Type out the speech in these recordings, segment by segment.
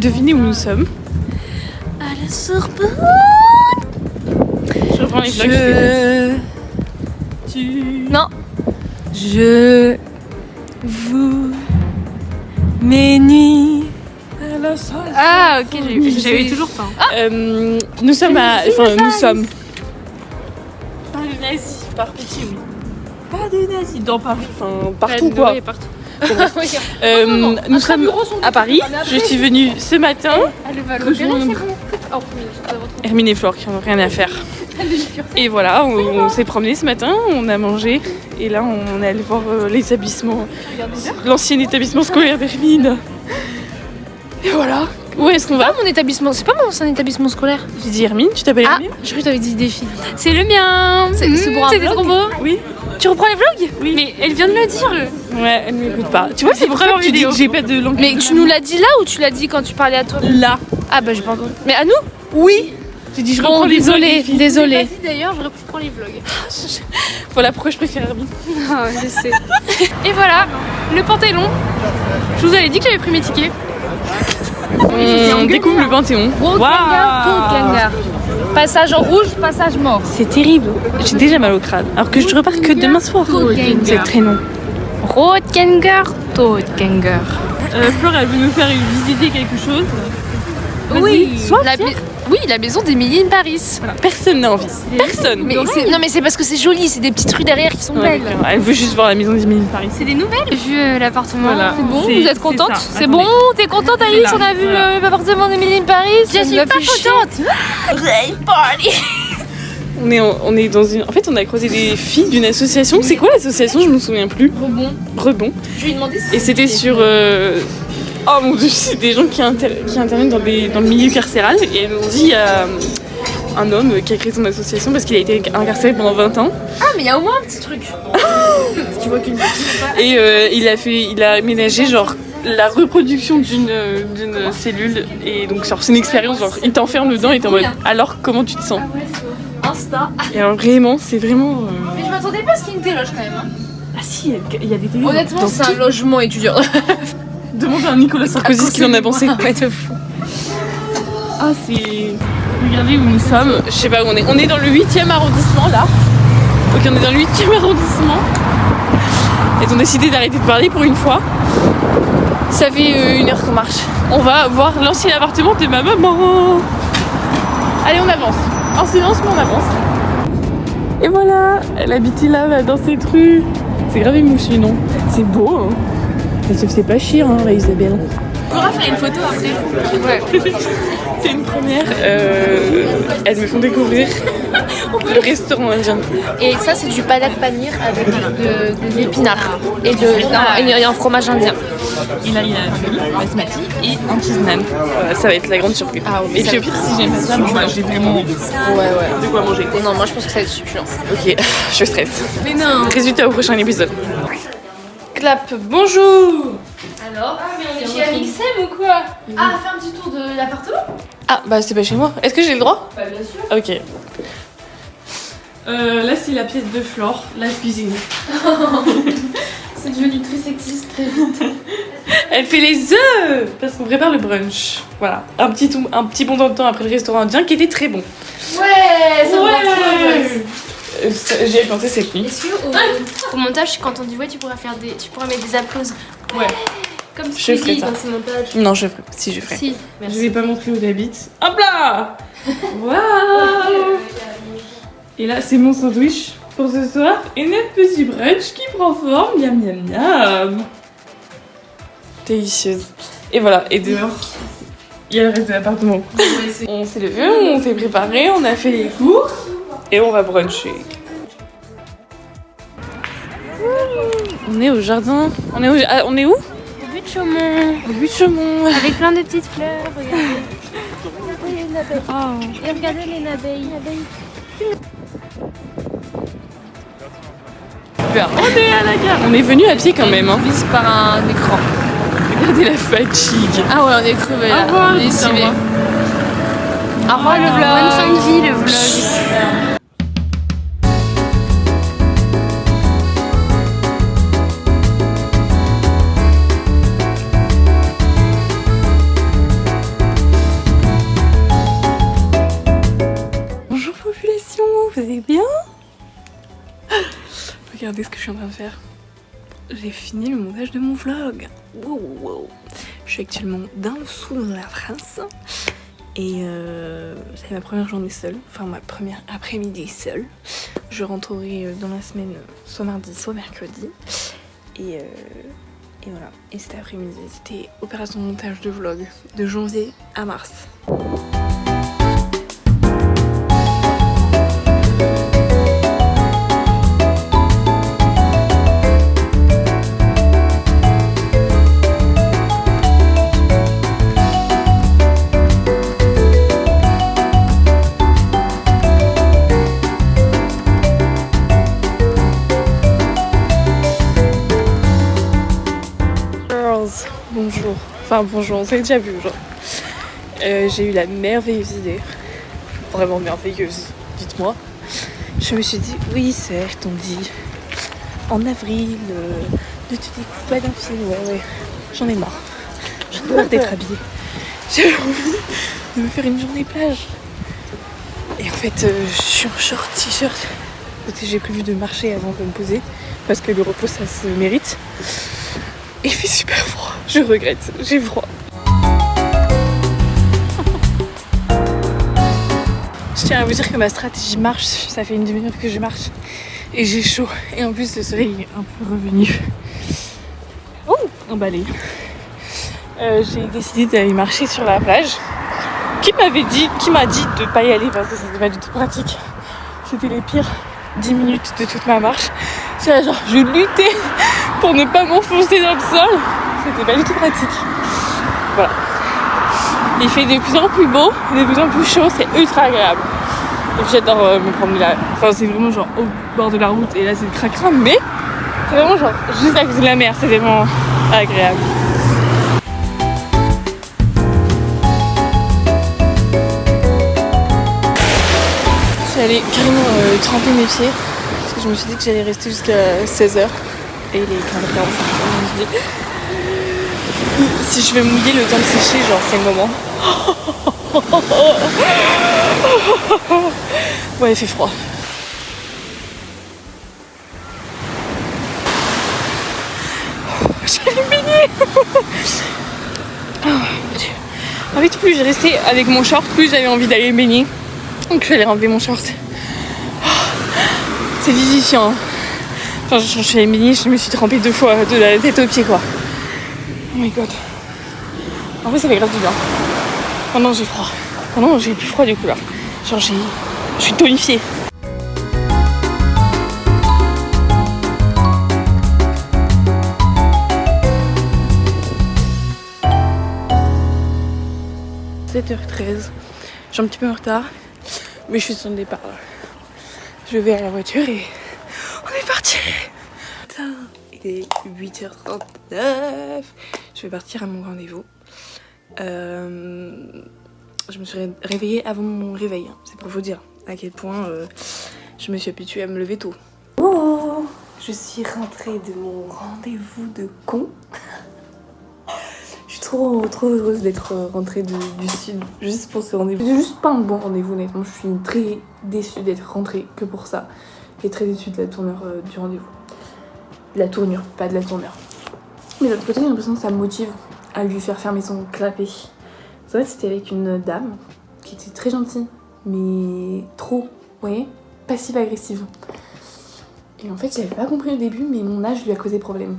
devinez où nous sommes? À la Sorbonne. Je reprends les vlogs. Non. Je vous mes nuits. Ah ok, J'avais toujours pas. Nous sommes à... Enfin, nous sommes... Pas de nazis, par pitié, oui. Pas de nazis dans Paris, enfin partout quoi. Oui, partout. Nous sommes à Paris. Je suis venue ce matin. rejoindre Hermine et Flore qui n'ont rien à faire. Et voilà, on s'est promené ce matin, on a mangé. Et là, on est allé voir l'établissement, l'ancien établissement scolaire d'Hermine. Et voilà. Où est-ce qu'on va? Mon établissement, c'est pas mon ancien établissement scolaire. J'ai dit Hermine, tu t'appelles Ah, Hermine? je crois que t'avais dit défi. C'est le mien. C'est pour un C'était vlog. trop beau. Oui. Tu reprends les vlogs? Oui. Mais elle vient de le dire. Ouais, elle m'écoute pas. Tu vois, c'est pour ça que tu dis que j'ai pas de langue. Mais tu nous l'as dit là ou tu l'as dit quand tu parlais à toi? Là. Ah bah j'ai pas entendu. Mais à nous? Oui. J'ai dit je reprends Bon, les vlogs, les désolé, filles. désolé. Dit d'ailleurs, je reprends les vlogs. Voilà pourquoi je préfère Hermine. Ah, je sais. Et voilà, le Panthéon. Je vous avais dit que j'avais pris mes tickets. On découvre le Panthéon. Road Passage en rouge, passage mort. C'est terrible. J'ai déjà mal au crâne. Alors que je repars que demain soir. C'est très long. Roadganger, Toadganger. Flore, elle veut nous faire visiter quelque chose. Oui, sois la maison d'Émilie in Paris. Voilà. Personne n'a envie. Personne. Mais non mais c'est parce que c'est joli, c'est des petites rues derrière qui sont Ouais, belles. elle veut juste voir la maison d'Emily de Paris. C'est des nouvelles. J'ai vu l'appartement. Voilà. C'est bon, C'est- vous êtes contente? c'est ça. C'est Attendez. bon, t'es contente C'est Alice? là. On a vu Voilà. l'appartement d'Émilie in Paris. Je suis pas contente. On est dans une. En fait, on a croisé des filles d'une association. C'est quoi l'association? Je me souviens plus. Rebond. Je lui ai demandé si Et c'était sur. Oh mon dieu, c'est des gens qui interviennent dans le milieu carcéral. Et elles nous ont dit il y a un homme qui a créé son association parce qu'il a été incarcéré pendant 20 ans. Ah mais il y a au moins un petit truc. Tu vois qu'une Et il a aménagé genre la reproduction d'une cellule. Et donc genre, c'est une expérience, genre il t'enferme dedans et t'es en mode alors comment tu te sens? Insta. Et alors vraiment, c'est vraiment. Mais je m'attendais pas à ce qu'il y ait une téloge quand même. Hein. Ah si, il y a des télés. Honnêtement, dans c'est un tout. logement étudiant. Demande à Nicolas Sarkozy ce qu'il en a pensé. Ouais, de fou. Ah c'est. Regardez où nous sommes. Je sais pas où on est. On est dans le 8e arrondissement là. Ok, on est dans le 8e arrondissement. Ils ont décidé d'arrêter de parler pour une fois. Ça fait 1 heure qu'on marche. On va voir l'ancien appartement de ma maman. Allez, on avance. En silence, mais on avance. Et voilà, elle habite là, dans cette rue. C'est grave émouvant, non? C'est beau, hein. Elle se fait pas chier, hein, la Isabelle. On pourra faire une photo après. Ouais. C'est une première. Elles me font découvrir le restaurant indien. Et ça, c'est du palak paneer avec des épinards et un fromage indien. Et là, il y a un riz basmati et un cheese naan. Voilà, ça va être la grande surprise. Ah oui, et ça puis au va pire, si j'aime pas ça, moi j'ai vraiment de quoi manger. Non, moi je pense que ça va être succulent. Ok, je stresse. Mais non. Résultat au prochain épisode. Clap, bonjour. Alors, on est chez Amixem ou quoi? Ah, fais un petit tour de l'appartement? Ah, bah c'est pas chez moi. Est-ce que j'ai le droit? Bah, bien sûr. Ok. Là, c'est la pièce de Flore, la cuisine. C'est devenu très sexiste très vite. Elle fait les œufs parce qu'on prépare le brunch. Voilà, un petit bon temps après le restaurant indien qui était très bon. Ouais, ça va trop. J'y ai pensé cette nuit. Est-ce que au montage, quand on dit ouais, tu pourras mettre des applaudissements. Ouais. Comme Je tu ferai dis ça. dans ce montage. Non, je ferai. Si, je ferai. Si. Je vais pas montrer où j'habite. Hop là. Waouh. Et là, c'est mon sandwich pour ce soir et notre petit brunch qui prend forme. Miam miam miam. Délicieuse. Et voilà, et dehors, il y a le reste de l'appartement. On s'est levé, on s'est préparé, on a fait les courses et on va bruncher. On est au jardin. On est où? Au but de Chaumont. Au but de Chaumont. Avec plein de petites fleurs, regardez. Regardez les abeilles. Oh. Et regardez les abeilles. Super. On est à la gare. On est venu à pied quand même. Hein. Vise par un écran. Regardez la fatigue. Ah ouais, on est crevé là. Au revoir, On est putain, civé. moi. Au revoir le vlog. Bonne fin de vie le vlog. regardez ce que je suis en train de faire. J'ai fini le montage de mon vlog. Wow. Je suis actuellement dans le sud de la France. Et c'est ma première journée seule. Enfin ma première après-midi seule. Je rentrerai dans la semaine soit mardi soit mercredi. Et voilà. Et cet après-midi c'était opération montage de vlog de janvier à mars. Bonjour, enfin bonjour, on s'est déjà vu genre. J'ai eu la merveilleuse idée, vraiment merveilleuse, dites-moi. Je me suis dit, oui certes on dit en avril ne te découpe pas d'un fil, ouais, j'en ai marre. J'en ai marre d'être habillée. J'ai envie de me faire une journée plage. Et en fait je suis en short, t-shirt, parce que j'ai prévu de marcher avant de me poser, parce que le repos ça se mérite. Il fait super froid, je regrette, j'ai froid. Je tiens à vous dire que ma stratégie marche, ça fait une demi-heure que je marche et j'ai chaud. Et en plus le soleil est un peu revenu. Oh, emballé. J'ai décidé d'aller marcher sur la plage. Qui m'a dit de pas y aller parce que c'était pas du tout pratique. C'était les pires 10 minutes de toute ma marche. C'est là genre je luttais pour ne pas m'enfoncer dans le sol. C'était pas du tout pratique. Voilà. Il fait de plus en plus beau, de plus en plus chaud, c'est ultra agréable. Et puis j'adore me promener là. Enfin c'est vraiment genre au bord de la route et là c'est le cracra, mais c'est vraiment genre juste à côté de la mer, c'est vraiment agréable. Je suis allée carrément tremper mes pieds parce que je me suis dit que j'allais rester jusqu'à 16h. Et il est 15h45. Je me suis dit, si je vais mouiller le temps de sécher, genre c'est le moment. Ouais, il fait froid. J'allais me baigner. En fait, plus j'ai resté avec mon short, plus j'avais envie d'aller me baigner. Donc je vais aller enlever mon short. C'est vivifiant. Enfin, je suis allée me baigner, je me suis trempée 2 fois de la tête aux pieds quoi. Oh my god. En vrai ça fait grave du bien. Maintenant j'ai froid. Maintenant j'ai plus froid du coup là. Genre je suis tonifiée. « 7h13. Je suis un petit peu en retard. Mais je suis sur le départ là. Je vais à la voiture et on est parti. Putain, il est 8h39. Je vais partir à mon rendez-vous. Je me suis réveillée avant mon réveil. C'est pour vous dire à quel point je me suis habituée à me lever tôt. Oh, je suis rentrée de mon rendez-vous de con. Je suis trop heureuse d'être rentrée du sud juste pour ce rendez-vous. C'est juste pas un bon rendez-vous honnêtement. Je suis très déçue d'être rentrée que pour ça. Et très déçue de la tournure du rendez-vous. De la tournure, pas de la tournure. Mais d'un autre côté, j'ai l'impression que ça me motive à lui faire fermer son clapet. En fait, c'était avec une dame qui était très gentille, mais trop, vous voyez, passive-agressive. Et en fait, j'avais pas compris au début, mais mon âge lui a causé problème.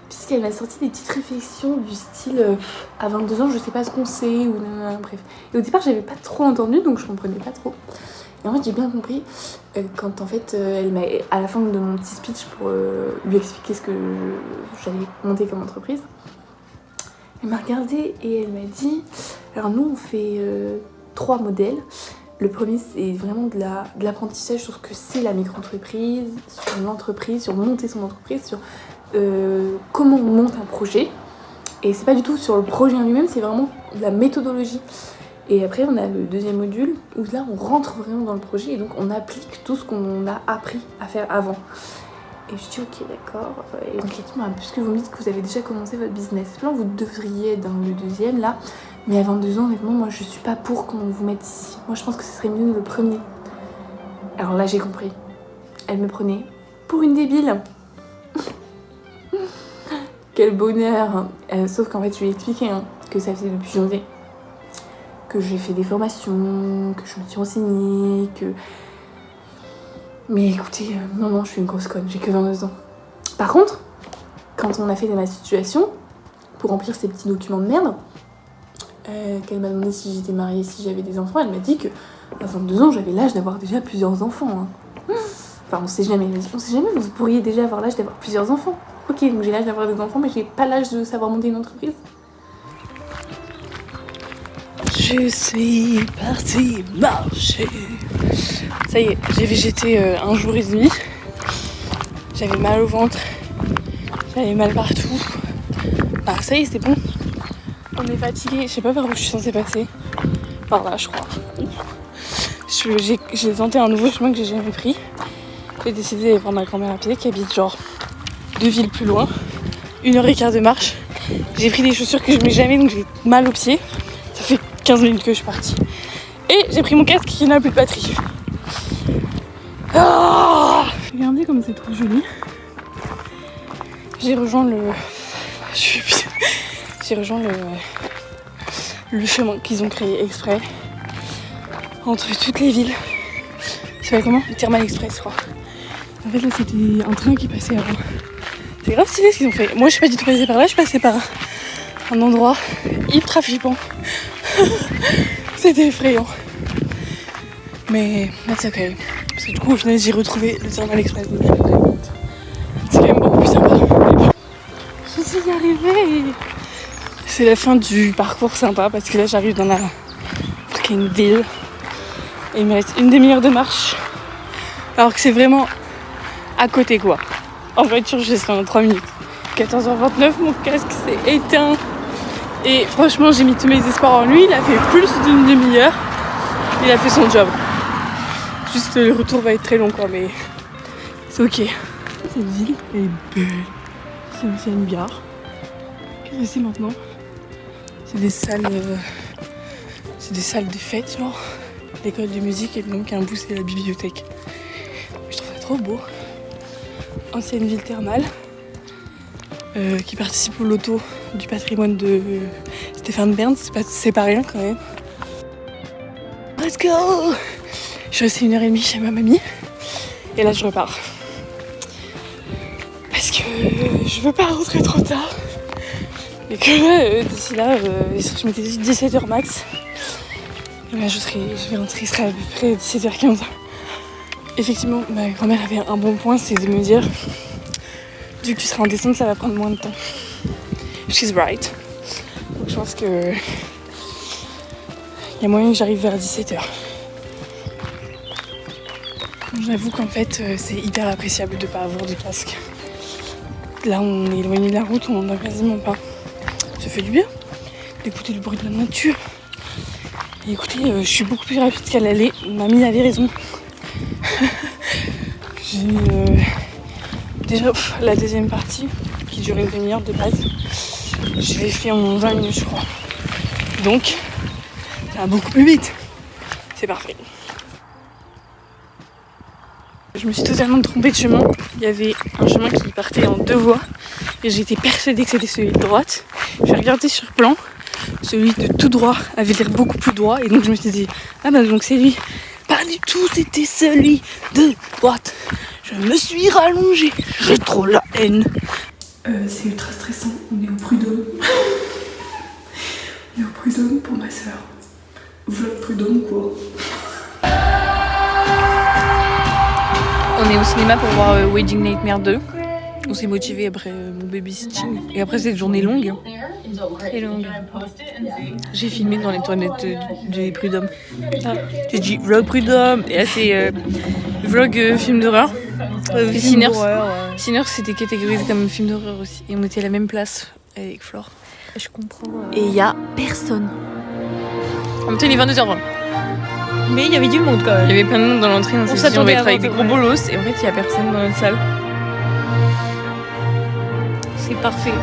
Puisqu'elle m'a sorti des petites réflexions du style à 22 ans, je sais pas ce qu'on sait, ou bref. Et au départ, j'avais pas trop entendu, donc je comprenais pas trop. Et en fait, j'ai bien compris quand en fait, elle m'a, à la fin de mon petit speech pour lui expliquer ce que j'allais monter comme entreprise, elle m'a regardée et elle m'a dit, alors nous on fait 3 modèles. Le premier c'est vraiment de l'apprentissage sur ce que c'est la micro-entreprise, sur l'entreprise, sur monter son entreprise, sur comment on monte un projet. Et c'est pas du tout sur le projet en lui-même, c'est vraiment de la méthodologie. Et après on a le deuxième module où là on rentre vraiment dans le projet et donc on applique tout ce qu'on a appris à faire avant. Et je dis ok d'accord, et donc elle dit puisque vous me dites que vous avez déjà commencé votre business plan, vous devriez être dans le deuxième là, mais à 22 ans honnêtement moi je suis pas pour qu'on vous mette ici. Moi je pense que ce serait mieux le premier. Alors là j'ai compris. elle me prenait pour une débile. Quel bonheur. Sauf qu'en fait, je lui ai expliqué que ça faisait depuis janvier. Que j'ai fait des formations, que je me suis renseignée, que... Mais écoutez, non, je suis une grosse conne, j'ai que 22 ans. Par contre, quand on a fait ma situation, pour remplir ces petits documents de merde, qu'elle m'a demandé si j'étais mariée, si j'avais des enfants, elle m'a dit que à 22 ans, j'avais l'âge d'avoir déjà plusieurs enfants. Enfin, on sait jamais, vous pourriez déjà avoir l'âge d'avoir plusieurs enfants. Ok, donc j'ai l'âge d'avoir des enfants, mais j'ai pas l'âge de savoir monter une entreprise. Je suis partie marcher. Ça y est, j'ai végété 1 jour et demi. J'avais mal au ventre. J'avais mal partout. Ah, ça y est, c'est bon. On est fatigué. Je sais pas par où je suis censée passer. Par là, je crois. J'ai tenté un nouveau chemin que j'ai jamais pris. J'ai décidé d'aller voir ma grand-mère à pied qui habite genre 2 villes plus loin. 1h15 de marche. J'ai pris des chaussures que je mets jamais donc j'ai mal aux pieds. Ça fait 15 minutes que je suis partie. Et j'ai pris mon casque qui n'a plus de batterie. Ah, regardez comme c'est trop joli. J'ai rejoint le chemin qu'ils ont créé exprès entre toutes les villes. Ça s'appelle comment ? Le Thermal Express, je crois. En fait là c'était un train qui passait avant. C'est grave stylé ce qu'ils ont fait. Moi je suis pas du tout passée par là, je suis passée par un endroit ultra flippant. C'était effrayant. Mais that's okay. Parce que du coup au final j'ai retrouvé le Thermal Express. C'est quand même beaucoup plus sympa. Je suis arrivée. C'est la fin du parcours sympa parce que là j'arrive dans la fucking ville. Et il me reste une demi-heure de marche. Alors que c'est vraiment à côté quoi. En voiture je serai en 3 minutes. 14h29, mon casque s'est éteint. Et franchement j'ai mis tous mes espoirs en lui. Il a fait plus d'une demi-heure. Il a fait son job. Juste le retour va être très long quoi, mais c'est ok. Cette ville elle est belle. C'est aussi une gare. Qu'est-ce que c'est maintenant ? C'est des salles de fête genre. L'école de musique et donc un bout c'est la bibliothèque. Je trouve ça trop beau. Ancienne ville thermale qui participe au loto du patrimoine de Stéphane Bern. C'est pas rien quand même. Let's go! Je suis restée 1h30 chez ma mamie et là je repars. Parce que je veux pas rentrer trop tard. Et que là, d'ici là, je m'étais dit 17h max. Et là je vais rentrer, il sera à peu près 17h15. Effectivement, ma grand-mère avait un bon point, c'est de me dire vu que tu seras en descente, ça va prendre moins de temps. She's right. Donc je pense que il y a moyen que j'arrive vers 17h. J'avoue qu'en fait, c'est hyper appréciable de ne pas avoir de casque. Là, on est éloigné de la route, on n'en a quasiment pas. Ça fait du bien d'écouter le bruit de la nature. Et écoutez, je suis beaucoup plus rapide qu'à l'aller. Mamie avait raison. J'ai déjà la deuxième partie, qui dure une demi-heure de base. Je l'ai fait en 20 minutes, je crois. Donc, ça va beaucoup plus vite. C'est parfait. Je me suis totalement trompée de chemin. Il y avait un chemin qui partait en 2 voies et j'étais persuadée que c'était celui de droite. J'ai regardé sur le plan, celui de tout droit avait l'air beaucoup plus droit et donc je me suis dit ah bah donc c'est lui. Pas du tout, c'était celui de droite. Je me suis rallongée, j'ai trop la haine. C'est ultra stressant, on est au Prud'homme. On est au Prud'homme pour ma soeur. Vlog Prud'homme quoi. On est au cinéma pour voir Wedding Nightmare 2. On s'est motivé après mon babysitting. Et après cette journée longue. Très longue. J'ai filmé dans les toilettes du Prud'homme. Ah. J'ai dit vlog Prud'homme. Et là c'est vlog film d'horreur. Sinners. Sinners c'était catégorisé comme film d'horreur aussi. Et on était à la même place avec Flore. Je comprends. Et il y a personne. En même temps il est 22h20. Mais il y avait du monde quand même. Il y avait plein de monde dans l'entrée, on s'est dit on va être avec des gros bolos et en fait il y a personne dans notre salle. C'est parfait.